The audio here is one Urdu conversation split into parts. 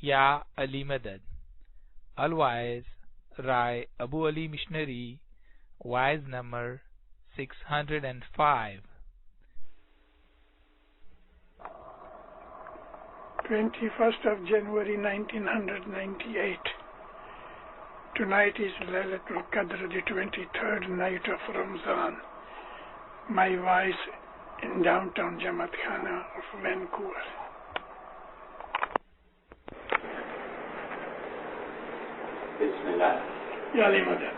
Ya Ali Madad. Otherwise, Rai Abu Ali Missionary, wise number 605. 21st of January 1998. Tonight is Laylatul Qadr, the 23rd night of Ramzan. My voice in downtown Jamaat Khana of Vancouver. Bismillah. Ya Ali Madad.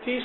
30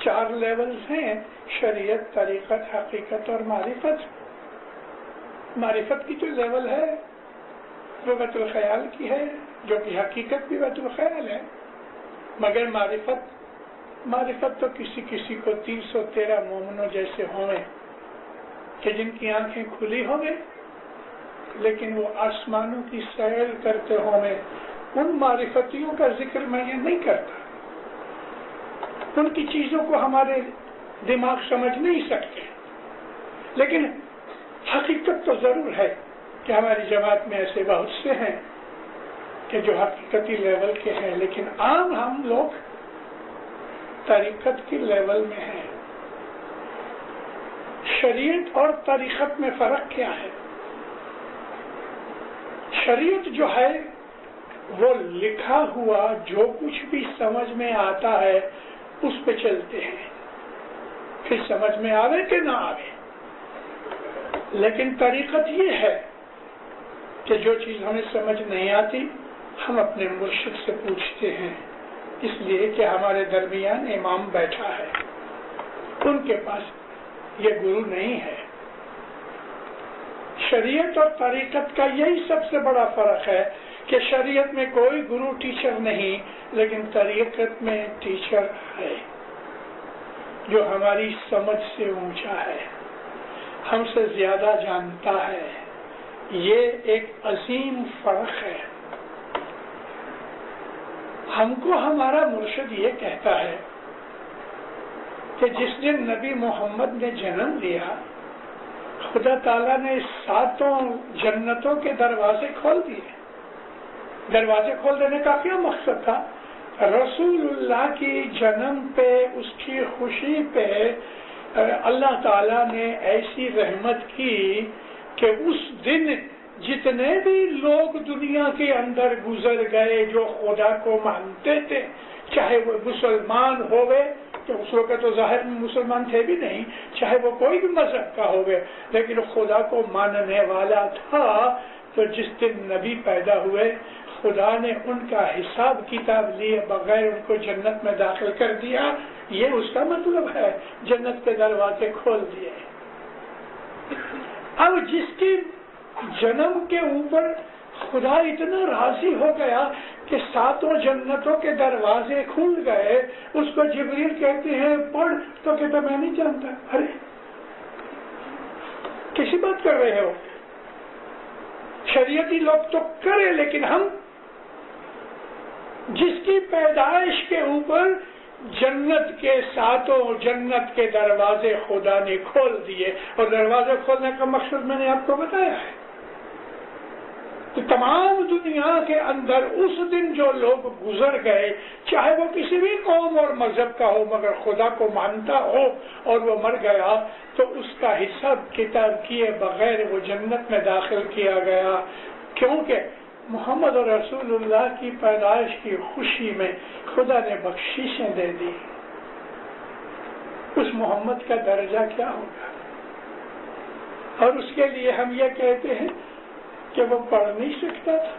4 levels ہیں: شریعت، طریقت، حقیقت اور معرفت. معرفت کی جو لیول ہے وہ بیت الخیال کی ہے، جو کہ حقیقت بھی بیت الخیال ہے. مگر معرفت تو کسی کو 313 مومنوں جیسے ہوئے کہ جن کی آنکھیں کھلی ہوئے لیکن وہ آسمانوں کی سیر کرتے ہوئے. ان معرفتیوں کا ذکر میں یہ نہیں کرتا، ان کی چیزوں کو ہمارے دماغ سمجھ نہیں سکتے، لیکن حقیقت تو ضرور ہے کہ ہماری جماعت میں ایسے بہت سے ہیں کہ جو حقیقتی لیول کے ہیں، لیکن عام ہم لوگ طریقت کی لیول میں ہیں. شریعت اور طریقت میں فرق کیا ہے؟ شریعت جو ہے وہ لکھا ہوا جو کچھ بھی سمجھ میں آتا ہے اس پہ چلتے ہیں، پھر سمجھ میں آوے کہ نہ آوے. لیکن طریقت یہ ہے کہ جو چیز ہمیں سمجھ نہیں آتی ہم اپنے مرشد سے پوچھتے ہیں، اس لیے کہ ہمارے درمیان امام بیٹھا ہے، ان کے پاس یہ گرو نہیں ہے. شریعت اور طریقت کا یہی سب سے بڑا فرق ہے کہ شریعت میں کوئی گرو ٹیچر نہیں، لیکن طریقت میں ٹیچر ہے جو ہماری سمجھ سے اونچا ہے، ہم سے زیادہ جانتا ہے. یہ ایک عظیم فرق ہے. ہم کو ہمارا مرشد یہ کہتا ہے کہ جس دن نبی محمد نے جنم لیا خدا تعالیٰ نے 7 جنتوں کے دروازے کھول دیے. دروازے کھول دینے کا کیا مقصد تھا؟ رسول اللہ کی جنم پہ، اس کی خوشی پہ اللہ تعالیٰ نے ایسی رحمت کی کہ اس دن جتنے بھی لوگ دنیا کے اندر گزر گئے جو خدا کو مانتے تھے، چاہے وہ مسلمان ہوئے، کہ اس وقت تو ظاہر میں مسلمان تھے بھی نہیں، چاہے وہ کوئی بھی مذہب کا ہوئے، لیکن خدا کو ماننے والا تھا، تو جس دن نبی پیدا ہوئے خدا نے ان کا حساب کتاب لیے بغیر ان کو جنت میں داخل کر دیا. یہ اس کا مطلب ہے جنت کے دروازے کھول دیے. اب جس کی جنم کے اوپر خدا اتنا راضی ہو گیا کہ 7 جنتوں کے دروازے کھل گئے، اس کو جبریل کہتے ہیں پڑھ، تو کہتا میں نہیں جانتا. ارے کسی بات کر رہے ہو؟ شریعتی لوگ تو کرے، لیکن ہم جس کی پیدائش کے اوپر جنت کے 7 جنت کے دروازے خدا نے کھول دیے، اور دروازے کھولنے کا مقصد میں نے آپ کو بتایا ہے کہ تمام دنیا کے اندر اس دن جو لوگ گزر گئے، چاہے وہ کسی بھی قوم اور مذہب کا ہو مگر خدا کو مانتا ہو اور وہ مر گیا، تو اس کا حساب کتاب کیے بغیر وہ جنت میں داخل کیا گیا. کیونکہ محمد رسول اللہ کی پیدائش کی خوشی میں خدا نے بخششیں دے دی. اس محمد کا درجہ کیا ہوگا؟ اور اس کے لیے ہم یہ کہتے ہیں کہ وہ پڑھ نہیں سکتا تھا.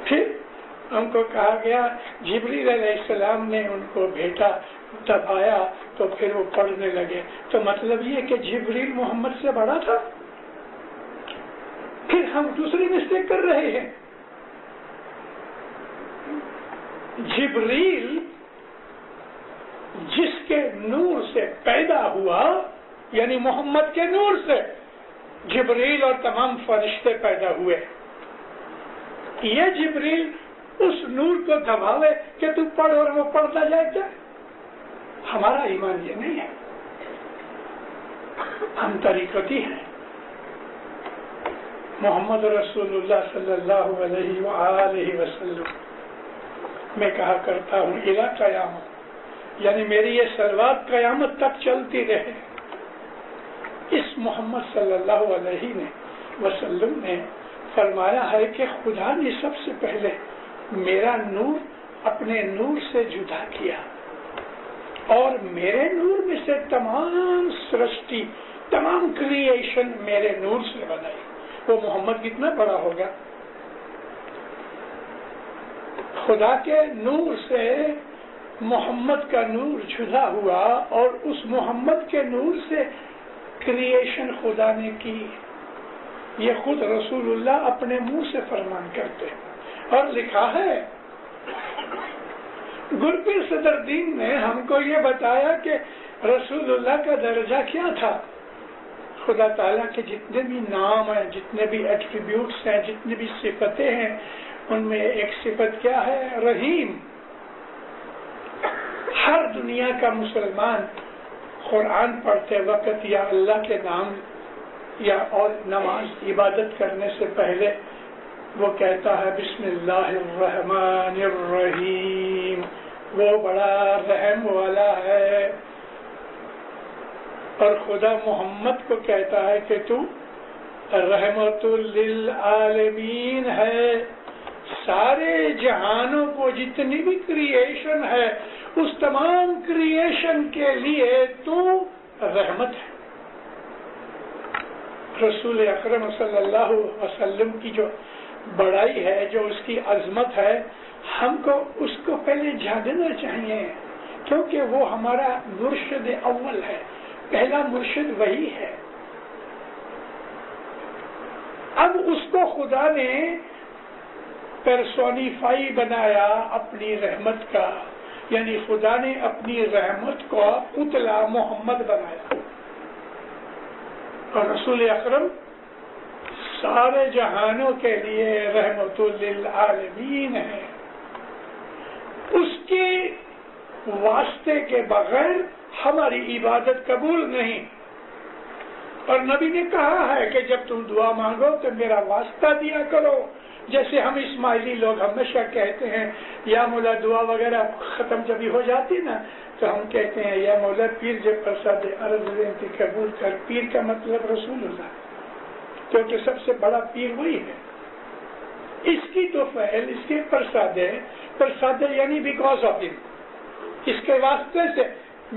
پھر ہم کو کہا گیا جبریل علیہ السلام نے ان کو بھیجا، تب آیا تو پھر وہ پڑھنے لگے. تو مطلب یہ کہ جبریل محمد سے بڑا تھا. پھر ہم دوسری مسٹیک کر رہے ہیں. جبریل جس کے نور سے پیدا ہوا، یعنی محمد کے نور سے جبریل اور تمام فرشتے پیدا ہوئے. یہ جبریل اس نور کو دباوے کہ تو پڑھ اور وہ پڑھتا جائے کیا؟ ہمارا ایمان یہ نہیں ہے. ہم طریقتی ہیں. محمد رسول اللہ صلی اللہ علیہ وآلہ وسلم میں کہا کرتا ہوں الی قیامت، یعنی میری یہ صلوات قیامت تک چلتی رہے. اس محمد صلی اللہ علیہ وسلم نے فرمایا ہے کہ خدا نے سب سے پہلے میرا نور اپنے نور سے جدا کیا، اور میرے نور میں سے تمام سرشٹی، تمام کریشن میرے نور سے بنائی. وہ محمد کتنا بڑا ہوگا؟ خدا کے نور سے محمد کا نور جدا ہوا اور اس محمد کے نور سے کریشن خدا نے کی. یہ خود رسول اللہ اپنے منہ سے فرمان کرتے اور لکھا ہے. گلپیر صدر دین نے ہم کو یہ بتایا کہ رسول اللہ کا درجہ کیا تھا. خدا تعالیٰ کے جتنے بھی نام ہیں، جتنے بھی ایٹریبیوٹس ہیں، جتنے بھی صفتیں ہیں، ان میں ایک صفت کیا ہے؟ رحیم. ہر دنیا کا مسلمان قرآن پڑھتے وقت یا اللہ کے نام یا اور نماز عبادت کرنے سے پہلے وہ کہتا ہے بسم اللہ الرحمن الرحیم. وہ بڑا رحم والا ہے. اور خدا محمد کو کہتا ہے کہ تو رحمت للعالمین ہے. سارے جہانوں کو جتنی بھی کریشن ہے اس تمام کریشن کے لیے تو رحمت ہے. رسول اکرم صلی اللہ علیہ وسلم کی جو بڑائی ہے، جو اس کی عظمت ہے، ہم کو اس کو پہلے جاننا چاہیے، کیونکہ وہ ہمارا مرشد اول ہے. پہلا مرشد وہی ہے. اب اس کو خدا نے پرسونیفائی بنایا اپنی رحمت کا، یعنی خدا نے اپنی رحمت کو پتلا محمد بنایا. اور رسول اکرم سارے جہانوں کے لیے رحمت للعالمین ہے. اس کے واسطے کے بغیر ہماری عبادت قبول نہیں. اور نبی نے کہا ہے کہ جب تم دعا مانگو تو میرا واسطہ دیا کرو. جیسے ہم اسماعیلی لوگ ہمیشہ کہتے ہیں یا مولا، دعا وغیرہ ختم جب ہی ہو جاتی نا تو ہم کہتے ہیں یا مولا پیر جب پرساد عرض انتی قبول کر. پیر کا مطلب رسول اللہ، کیونکہ سب سے بڑا پیر وہی ہے. اس کی تو فعل، اس کے پرساد یعنی بیکاز آف ہم، اس کے واسطے سے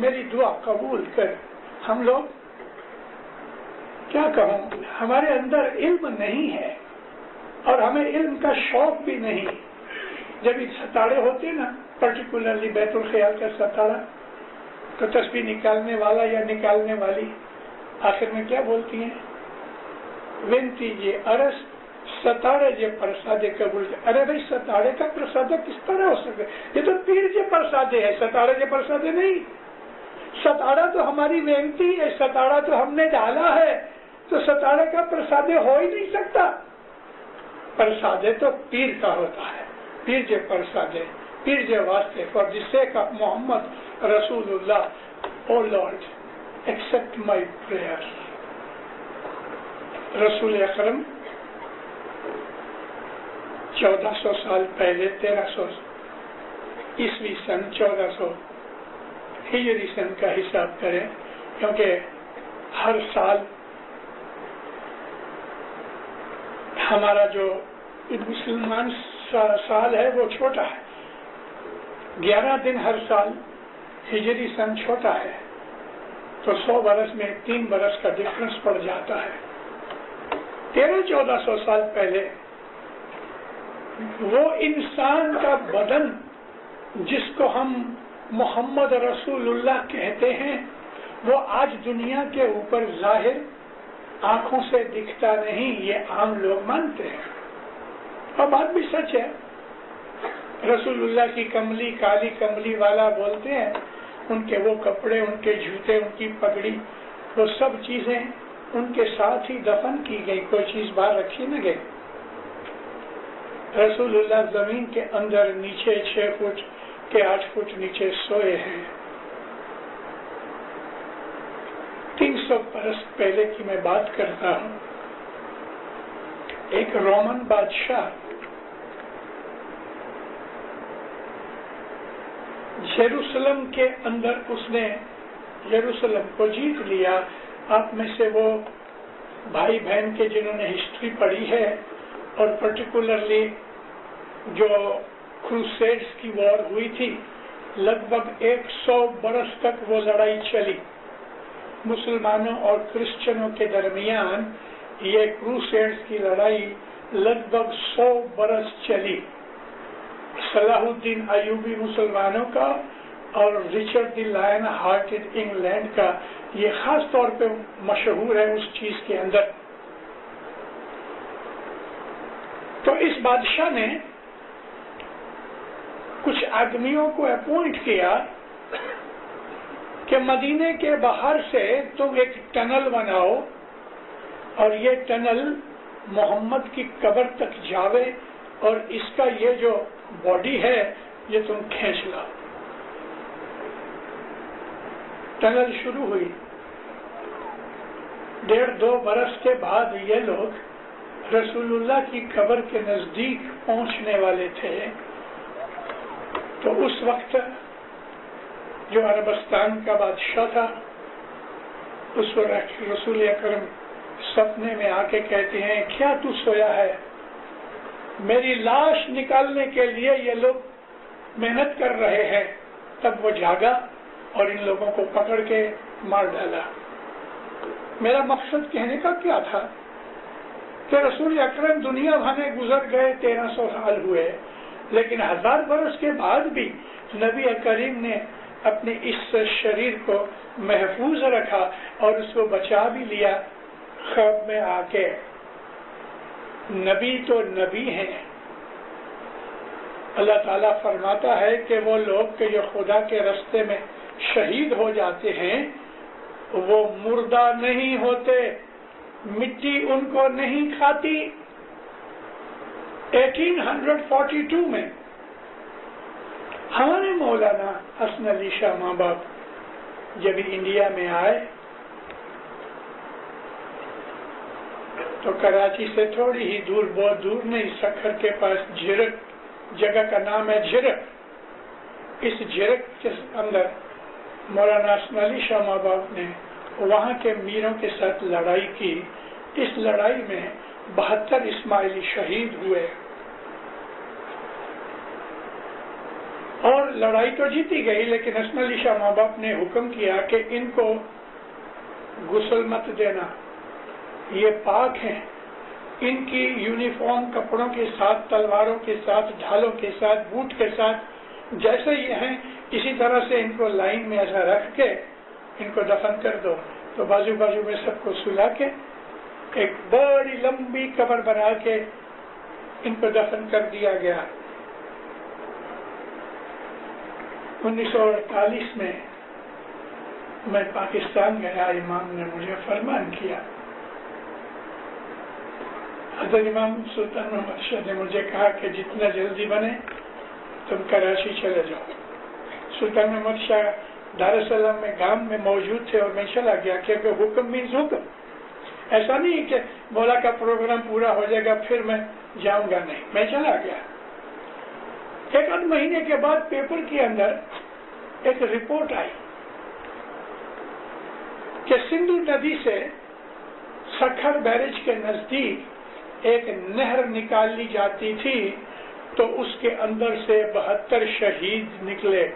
میری دعا قبول کر. ہم لوگ کیا کہوں، ہمارے اندر علم نہیں ہے اور ہمیں علم کا شوق بھی نہیں. جب یہ ستارے ہوتے نا، پرٹیکولرلی بیت الخیال کا ستارہ، تو تسبیح نکالنے والا یا نکالنے والی آخر میں کیا بولتی ہیں؟ ونتی جے عرض ستارے جے پرسادے قبول. ارے بھائی، ستارے کا پرسادہ کس طرح ہو سکتا ہے؟ یہ تو پیر جے پرسادے ہے، ستارے جے پرسادے نہیں. ستارہ تو ہماری وینتی ہے، ستارہ تو ہم نے ڈالا ہے، تو ستارے کا پرسادے ہو ہی نہیں سکتا. پرسادے تو پیر کا ہوتا ہے. پیر جے پرسادے، پیر جے واسطے، فار دی سیک آف محمد رسول اللہ، او لارڈ ایکسپٹ مائی پریئر. رسول اکرم 1400 سال پہلے، 1300 عیسوی سن 1400 ہجری سن کا حساب کریں، کیونکہ ہر سال ہمارا جو مسلمان سال ہے وہ چھوٹا ہے. 11 دن ہر سال ہجری سن چھوٹا ہے، تو 100 برس میں 3 برس کا ڈفرنس پڑ جاتا ہے. 1300-1400 سال پہلے وہ انسان کا بدن جس کو ہم محمد رسول اللہ کہتے ہیں، وہ آج دنیا کے اوپر ظاہر آنکھوں سے دکھتا نہیں. یہ عام لوگ مانتے ہیں اور بات بھی سچ ہے. رسول اللہ کی کملی، کالی کملی والا بولتے ہیں، ان کے وہ کپڑے، ان کے جوتے، ان کی پگڑی، وہ سب چیزیں ان کے ساتھ ہی دفن کی گئی، کوئی چیز باہر رکھی نہ گئی. رسول اللہ زمین کے اندر نیچے 6 فٹ کے 8 فٹ نیچے سوئے ہیں. 300 برس پہلے کی میں بات کرتا ہوں. ایک رومن بادشاہ یروشلم کے اندر، اس نے یروشلم کو جیت لیا. آپ میں سے وہ بھائی بہن کے جنہوں نے ہسٹری پڑھی ہے، اور پرٹیکولرلی جو کروسیڈز کی وار ہوئی تھی، لگ بھگ 100 برس تک وہ لڑائی چلی. مسلمانوں اور کرسچنوں کے درمیان یہ کروسیڈز کی لڑائی لگ بھگ 100 برس چلی. صلاح الدین ایوبی مسلمانوں کا اور رچرڈ دی لائن ہارٹڈ انگلینڈ کا یہ خاص طور پہ مشہور ہے اس چیز کے اندر. تو اس بادشاہ نے کچھ آدمیوں کو اپوائنٹ کیا کہ مدینے کے باہر سے تم ایک ٹنل بناؤ اور یہ ٹنل محمد کی قبر تک جاوے اور اس کا یہ جو باڈی ہے یہ تم کھینچ لاؤ. ٹنل شروع ہوئی. 1.5-2 برس کے بعد یہ لوگ رسول اللہ کی قبر کے نزدیک پہنچنے والے تھے. تو اس وقت جو عربستان کا بادشاہ تھا اس وقت رسول اکرم سپنے میں آ کے کہتے ہیں کیا تو سویا ہے؟ میری لاش نکالنے کے لیے یہ لوگ محنت کر رہے ہیں. تب وہ جاگا اور ان لوگوں کو پکڑ کے مار ڈالا. میرا مقصد کہنے کا کیا تھا کہ رسول اکرم دنیا بھانے گزر گئے، 1300 سال ہوئے، لیکن 1000 برس کے بعد بھی نبی کریم نے اپنے اس شریر کو محفوظ رکھا اور اس کو بچا بھی لیا. خواب میں آ کے نبی تو نبی ہیں. اللہ تعالیٰ فرماتا ہے کہ وہ لوگ کہ جو خدا کے راستے میں شہید ہو جاتے ہیں وہ مردہ نہیں ہوتے، مٹی ان کو نہیں کھاتی. 1842 میں ہمارے مولانا حسن علی شاہ ماں باپ جب انڈیا میں آئے تو کراچی سے تھوڑی ہی دور، بہت دور نہیں، سکھر کے پاس جھرک جگہ کا نام ہے جھرک. اس جھرک کے اندر مولانا حسن علی شاہ ماں باپ نے وہاں کے میروں کے ساتھ لڑائی کی. اس لڑائی میں 72 اسماعیلی شہید ہوئے اور لڑائی تو جیتی گئی، لیکن حسن علی شاہ ماں باپ نے حکم کیا کہ ان کو غسل مت دینا، یہ پاک ہیں. ان کی یونیفارم کپڑوں کے ساتھ، تلواروں کے ساتھ، ڈھالوں کے ساتھ، بوٹ کے ساتھ جیسے یہ ہیں اسی طرح سے ان کو لائن میں ایسا رکھ کے ان کو دفن کر دو. تو بازو بازو میں سب کو سلا کے ایک بڑی لمبی قبر بنا کے ان کو دفن کر دیا گیا. 1948 میں میں پاکستان گیا. امام نے مجھے فرمان کیا، حضرت امام سلطان محمد شاہ نے مجھے کہا کہ جتنا جلدی بنے تم کراچی چلے جاؤ. سلطان محمد شاہ دار السلام میں گام میں موجود تھے اور میں چلا گیا کیونکہ حکم مینز حکم. ایسا نہیں کہ مولا کا پروگرام پورا ہو جائے گا پھر میں جاؤں گا، نہیں، میں چلا گیا. 1 مہینے کے بعد پیپر کے اندر ایک رپورٹ آئی کہ سندھو ندی سے سکھر بیرج کے نزدیک ایک نہر نکال لی جاتی تھی تو اس کے اندر سے 72 شہید نکلے.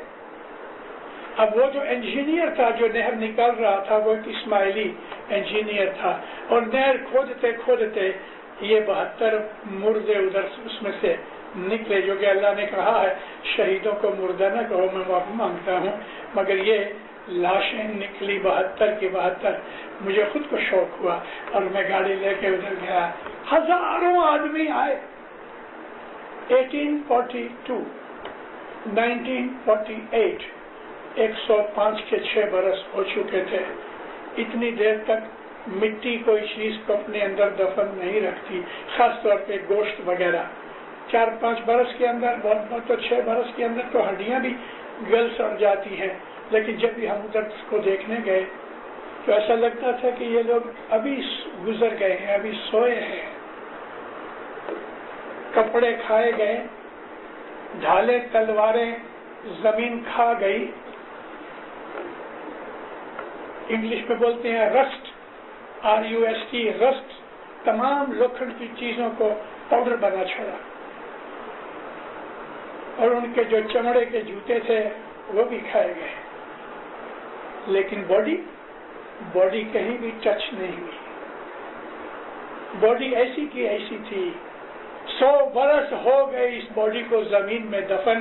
اب وہ جو انجینئر تھا جو نہر نکال رہا تھا وہ ایک اسماعیلی انجینئر تھا اور نہر کھودتے کھودتے یہ 72 مردے ادھر اس میں سے نکلے، جو کہ اللہ نے کہا ہے شہیدوں کو مردہ نہ کہو، میں معافی مانگتا ہوں، مگر یہ لاشیں نکلی 72 کی 72. مجھے خود کو شوق ہوا اور میں گاڑی لے کے ادھر گیا. ہزاروں آدمی آئے. 1842 1948 105 کے 6 برس ہو چکے تھے. اتنی دیر تک مٹی کوئی چیز کو اپنے اندر دفن نہیں رکھتی، خاص طور پہ گوشت وغیرہ. 4-5 برس کے اندر، بہت بہت تو 6 برس کے اندر تو ہڈیاں بھی گل سڑ جاتی ہیں. لیکن جب بھی ہم ادھر کو دیکھنے گئے تو ایسا لگتا تھا کہ یہ لوگ ابھی گزر گئے ہیں، ابھی سوئے ہیں. کپڑے کھائے گئے، ڈھالے تلواریں زمین کھا گئی. انگلش میں بولتے ہیں رسٹ، RUST، رسٹ. تمام لوکھڑ کی چیزوں کو پاؤڈر بنا چھوڑا اور ان کے جو چمڑے کے جوتے تھے وہ بھی کھائے گئے. لیکن باڈی کہیں بھی ٹچ نہیں ہوئی. باڈی ایسی کی ایسی تھی. 100 برس ہو گئے اس باڈی کو زمین میں دفن.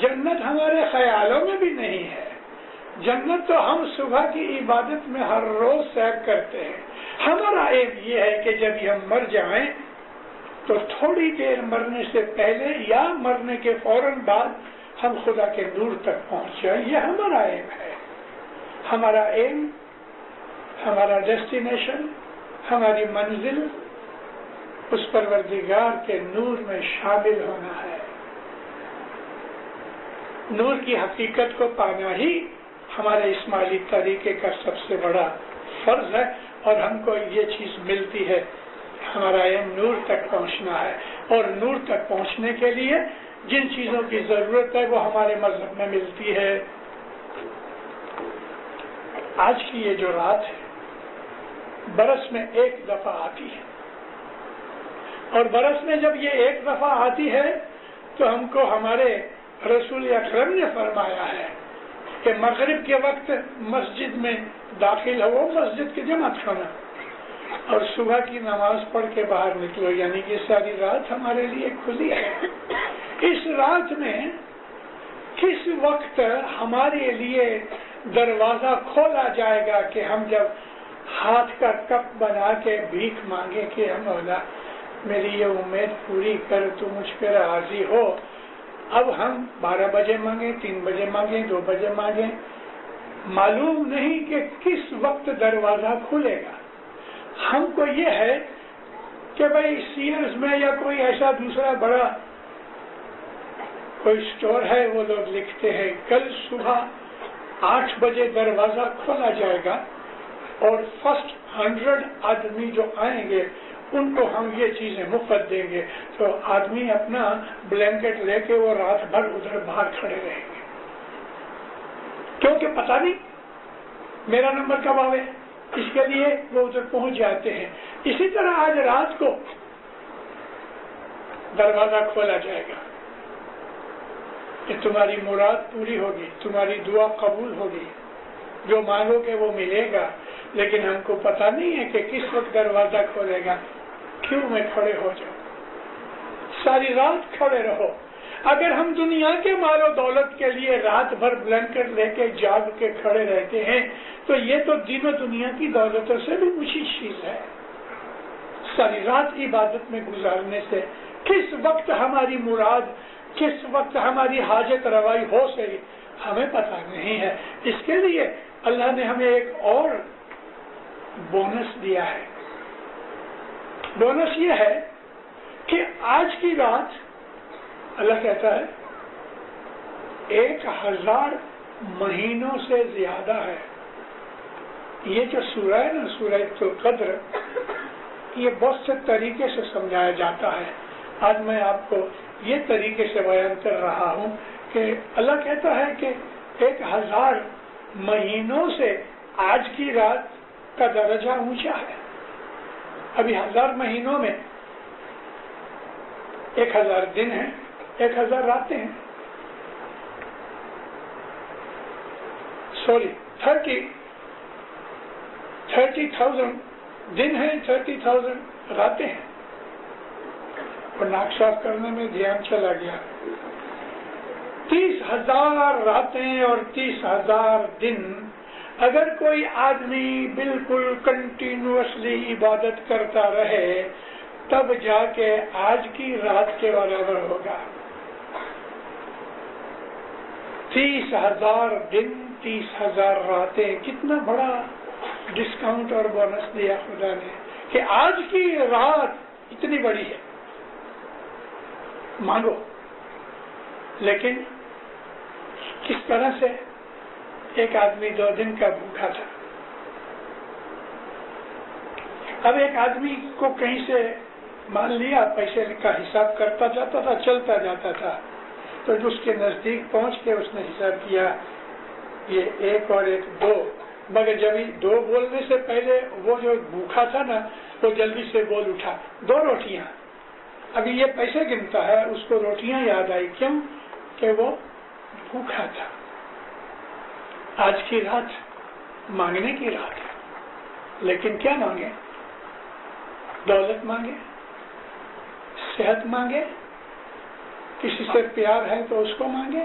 جنت ہمارے خیالوں میں بھی نہیں ہے. جنت تو ہم صبح کی عبادت میں ہر روز سیر کرتے ہیں. ہمارا ایم یہ ہے کہ جب ہم مر جائیں تو تھوڑی دیر مرنے سے پہلے یا مرنے کے فوراً بعد ہم خدا کے نور تک پہنچ جائیں. یہ ہمارا ایم ہے. ہمارا ایم، ہمارا ڈیسٹینیشن، ہماری منزل اس پروردگار کے نور میں شامل ہونا ہے. نور کی حقیقت کو پانا ہی ہمارے اسماعیلی طریقے کا سب سے بڑا فرض ہے، اور ہم کو یہ چیز ملتی ہے. ہمارا ایم نور تک پہنچنا ہے، اور نور تک پہنچنے کے لیے جن چیزوں کی ضرورت ہے وہ ہمارے مذہب میں ملتی ہے. آج کی یہ جو رات ہے برس میں ایک دفعہ آتی ہے، اور برس میں جب یہ ایک دفعہ آتی ہے تو ہم کو ہمارے رسول اکرم نے فرمایا ہے کہ مغرب کے وقت مسجد میں داخل ہو، مسجد کی جماعت ہونا، اور صبح کی نماز پڑھ کے باہر نکلو. یعنی کہ ساری رات ہمارے لیے کھلی ہے. اس رات میں کس وقت ہمارے لیے دروازہ کھولا جائے گا کہ ہم جب ہاتھ کا کپ بنا کے بھیک مانگے کہ مولا میری یہ امید پوری کر، تو مجھ پہ راضی ہو. اب ہم 12 بجے مانگیں، 3 بجے مانگیں، 2 بجے مانگیں، معلوم نہیں کہ کس وقت دروازہ کھلے گا. ہم کو یہ ہے کہ بھائی سیئرز میں یا کوئی ایسا دوسرا بڑا کوئی اسٹور ہے، وہ لوگ لکھتے ہیں کل صبح 8 بجے دروازہ کھولا جائے گا، اور فرسٹ 100 آدمی جو آئیں گے ان کو ہم یہ چیزیں مفت دیں گے. تو آدمی اپنا بلینکٹ لے کے وہ رات بھر ادھر باہر کھڑے رہیں گے، کیونکہ پتہ نہیں میرا نمبر کب آئے. اس کے لیے وہ ادھر پہنچ جاتے ہیں. اسی طرح آج رات کو دروازہ کھولا جائے گا کہ تمہاری مراد پوری ہوگی، تمہاری دعا قبول ہوگی، جو مانگو گے وہ ملے گا. لیکن ہم کو پتہ نہیں ہے کہ کس وقت دروازہ کھولے گا. کیوں میں کھڑے ہو جاؤں؟ ساری رات کھڑے رہو. اگر ہم دنیا کے مال و دولت کے لیے رات بھر بلینکٹ لے کے جاگ کے کھڑے رہتے ہیں تو یہ تو دین و دنیا کی دولتوں سے بھی اونچی چیز ہے. ساری رات عبادت میں گزارنے سے کس وقت ہماری مراد، کس وقت ہماری حاجت روائی ہو سکے ہمیں پتہ نہیں ہے. اس کے لیے اللہ نے ہمیں ایک اور بونس دیا ہے. بونس یہ ہے کہ آج کی رات اللہ کہتا ہے 1000 مہینوں سے زیادہ ہے. یہ جو سورہ ہے نا، سورہ القدر، یہ بہت سے طریقے سے سمجھایا جاتا ہے. آج میں آپ کو یہ طریقے سے بیان کر رہا ہوں کہ اللہ کہتا ہے کہ 1000 مہینوں سے آج کی رات کا درجہ اونچا ہے. ابھی 1000 مہینوں میں 1000 دن ہیں، 1000 راتیں ہیں. سوری 30,000 دن ہیں، 30,000 راتیں ہیں. اور ناک صاف کرنے میں دھیان چلا گیا. 30,000 راتیں اور 30,000 دن اگر کوئی آدمی بالکل کنٹینوسلی عبادت کرتا رہے تب جا کے آج کی رات کے برابر ہوگا. 30,000 دن، 30,000 راتیں، کتنا بڑا ڈسکاؤنٹ اور بونس دیا خدا نے کہ آج کی رات اتنی بڑی ہے. مانگو. لیکن کس طرح سے؟ ایک آدمی 2 دن کا بھوکا تھا. اب ایک آدمی کو کہیں سے مان لیا، پیسے کا حساب کرتا جاتا تھا، چلتا جاتا تھا. تو اس کے نزدیک پہنچ کے اس نے حساب کیا، یہ 1 اور 1 2. مگر جب 2 بولنے سے پہلے وہ جو بھوکا تھا نا وہ جلدی سے بول اٹھا 2 روٹیاں. ابھی یہ پیسے گنتا ہے، اس کو روٹیاں یاد آئی. کیوں؟ کہ وہ بھوکا تھا. آج کی رات مانگنے کی رات ہے. لیکن کیا مانگے؟ دولت مانگے، صحت مانگے، کسی سے پیار ہے تو اس کو مانگے،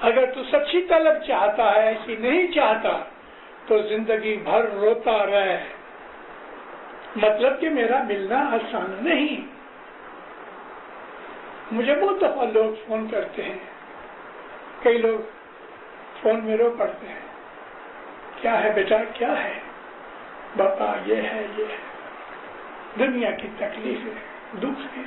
اگر تو سچی طلب چاہتا ہے، ایسی نہیں چاہتا، تو زندگی بھر روتا رہے، مطلب کہ میرا ملنا آسان نہیں۔ مجھے بہت دفعہ لوگ فون کرتے ہیں، کئی لوگ فون میں رو پڑتے ہیں، کیا ہے بیٹا، کیا ہے باپا، یہ ہے، یہ ہے، دنیا کی تکلیف ہے، دکھ ہے۔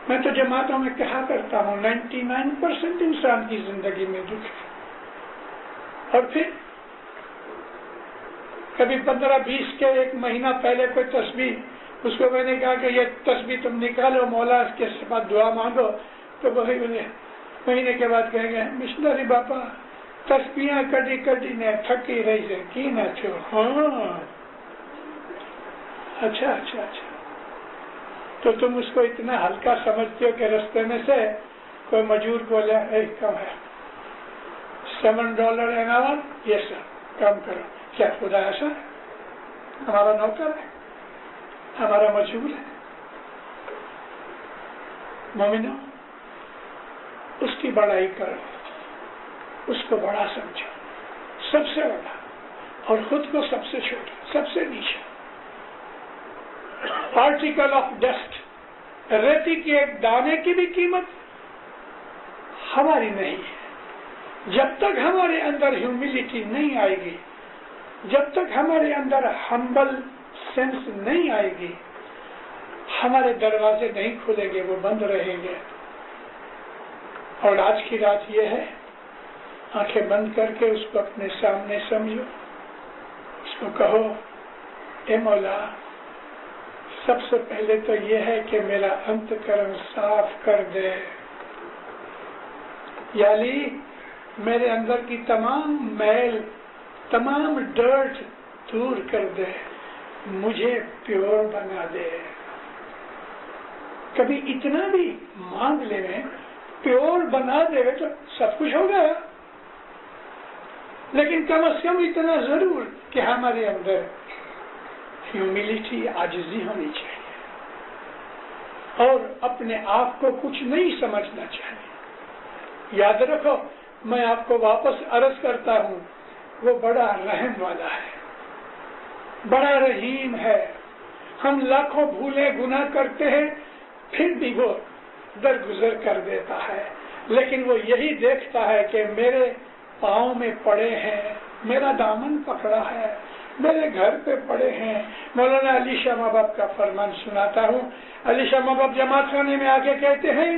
میں تو جماعتوں میں کہا کرتا ہوں 99% انسان کی زندگی میں دکھ ہے، اور پھر کبھی 15-20 کے ایک مہینہ پہلے کوئی تسبیح، اس کو میں نے کہا کہ یہ تسبیح تم نکالو، مولا اس کے بعد دعا مانگو، تو وہی مہینے کے بعد کہیں گے مشنری باپا تسبیحاں کٹی کٹی نے تھکی رہی سے کی نہ چھو۔ ہاں اچھا، تو تم اس کو اتنا ہلکا سمجھتے ہو کہ رستے میں سے کوئی مجور بولے کم ہے $7 an hour، یہ سر کام کرو، کیا خدا ایسا ہے؟ ہمارا نوکر ہے، ہمارا مجبور ہے۔ مومنو، اس کی بڑائی کرو، اس کو بڑا سمجھو، سب سے بڑا، اور خود کو سب سے چھوٹا، سب سے نیچے۔ پارٹیکل آف ڈسٹ، ریتی کے ایک دانے کی بھی قیمت ہماری نہیں ہے۔ جب تک ہمارے اندر ہیوملٹی نہیں آئے گی، جب تک ہمارے اندر ہمبل سینس نہیں آئے گی، ہمارے دروازے نہیں کھلیں گے، وہ بند رہیں گے۔ اور آج کی رات یہ ہے، آنکھیں بند کر کے اس کو اپنے سامنے سمجھو، اس کو کہو اے مولا، سب سے پہلے تو یہ ہے کہ میرا انتکرن صاف کر دے، یا علی میرے اندر کی تمام میل، تمام ڈرٹ دور کر دے، مجھے پیور بنا دے۔ کبھی اتنا بھی مانگ لے میں پیور بنا دے تو سب کچھ ہو گیا، لیکن کم از کم اتنا ضرور کہ ہمارے اندر ہیوملٹی، عاجزی ہونی چاہیے، اور اپنے آپ کو کچھ نہیں سمجھنا چاہیے۔ یاد رکھو، میں آپ کو واپس عرض کرتا ہوں، وہ بڑا رحم والا ہے، بڑا رحیم ہے۔ ہم لاکھوں بھولیں گناہ کرتے ہیں، پھر بھی وہ درگزر کر دیتا ہے، لیکن وہ یہی دیکھتا ہے کہ میرے پاؤں میں پڑے ہیں، میرا دامن پکڑا ہے، میرے گھر پہ پڑے ہیں۔ مولانا علی شاہ ماں باپ کا فرمان سناتا ہوں۔ علی شاہ ماں باپ جماعت خانے میں آ کے کہتے ہیں،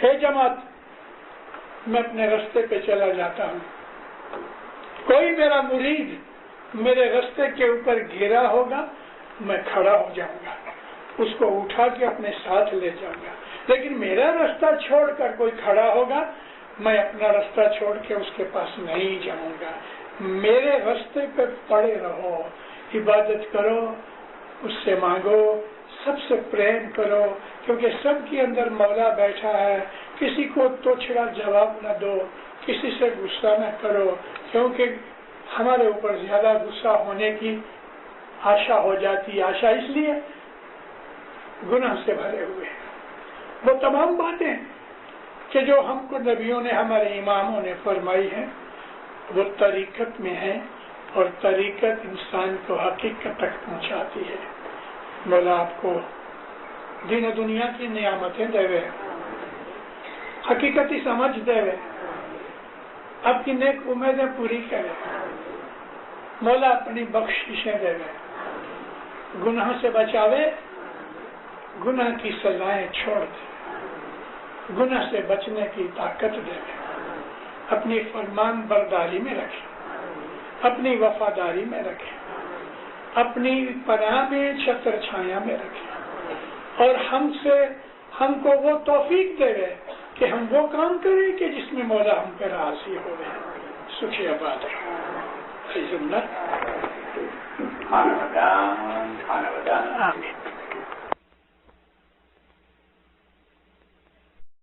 ہے جماعت، میں اپنے رستے پہ چلا جاتا ہوں، کوئی میرا مرید میرے رستے کے اوپر گرا ہوگا، میں کھڑا ہو جاؤں گا، اس کو اٹھا کے اپنے ساتھ لے جاؤں گا، لیکن میرا رستہ چھوڑ کر کوئی کھڑا ہوگا، میں اپنا رستہ چھوڑ کے اس کے پاس نہیں جاؤں گا۔ میرے رستے پہ پڑے رہو، عبادت کرو، اس سے مانگو، سب سے پریم کرو، کیونکہ سب کے اندر مولا بیٹھا ہے۔ کسی کو توچھڑا جواب نہ دو، کسی سے غصہ نہ کرو، کیونکہ ہمارے اوپر زیادہ غصہ ہونے کی آشا ہو جاتی ہے۔ آشا اس لیے گناہ سے بھرے ہوئے وہ تمام باتیں کہ جو ہم کو نبیوں نے، ہمارے اماموں نے فرمائی ہیں، وہ طریقت میں ہے، اور طریقت انسان کو حقیقت تک پہنچاتی ہے۔ مولا آپ کو دین و دنیا کی نعمتیں دے وے، حقیقتی سمجھ دے وے، آپ کی نیک امیدیں پوری کرے، مولا اپنی بخششیں دے وے، گناہ سے بچاوے، گناہ کی سزائیں چھوڑ دے، گناہ سے بچنے کی طاقت دے، اپنی فرمان برداری میں رکھے، اپنی وفاداری میں رکھے، اپنی پناہ میں، چھتر چھایا میں رکھے، اور ہم کو وہ توفیق دے کہ ہم وہ کام کریں کہ جس میں مولا ہم پہ راضی ہو گئے۔ سکھی آباد ہے۔ کھانا بدان آمین۔